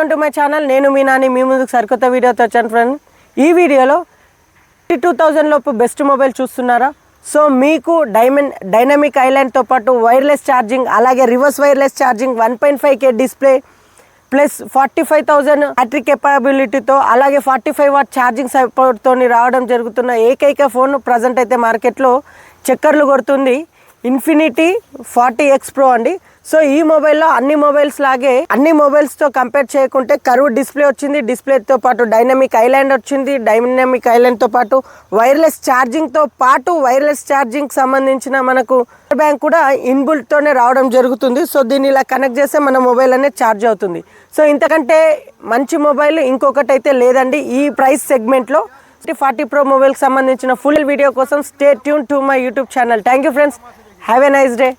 Welcome to my channel. నేను మీ నాని మీ ముందుకు సరికొత్త వీడియోతో వచ్చాను ఫ్రెండ్. ఈ వీడియోలో 22,000 లోపు బెస్ట్ మొబైల్ చూస్తున్నారా? సో మీకు డైనమిక్ ఐలాండ్తో పాటు వైర్లెస్ ఛార్జింగ్, అలాగే reverse wireless charging, 1.5K display plus 45,000 battery కెపాబిలిటీతో, అలాగే 45 వాట్ ఛార్జింగ్ సపోర్ట్తో రావడం జరుగుతున్న ఏకైక ఫోన్ ప్రజెంట్ అయితే మార్కెట్లో చక్కర్లు కొడుతుంది ఇన్ఫినిటీ 40X Pro అండి. సో ఈ మొబైల్లో అన్ని మొబైల్స్ లాగే అన్ని మొబైల్స్తో కంపేర్ చేయకుంటే కర్వ్ డిస్ప్లే వచ్చింది, డిస్ప్లేతో పాటు డైనమిక్ ఐలాండ్ వచ్చింది, డైనమిక్ ఐలాండ్తో పాటు వైర్లెస్ ఛార్జింగ్తో పాటు వైర్లెస్ ఛార్జింగ్ సంబంధించిన మనకు బ్యాంక్ కూడా ఇన్బుల్ట్తోనే రావడం జరుగుతుంది. సో దీన్ని ఇలా కనెక్ట్ చేస్తే మన మొబైల్ అనేది ఛార్జ్ అవుతుంది. సో ఇంతకంటే మంచి మొబైల్ ఇంకొకటి అయితే లేదండి ఈ ప్రైస్ సెగ్మెంట్లో. 40 Pro మొబైల్కి సంబంధించిన ఫుల్ వీడియో కోసం stay tune to my YouTube channel. Thank you friends, have a nice day.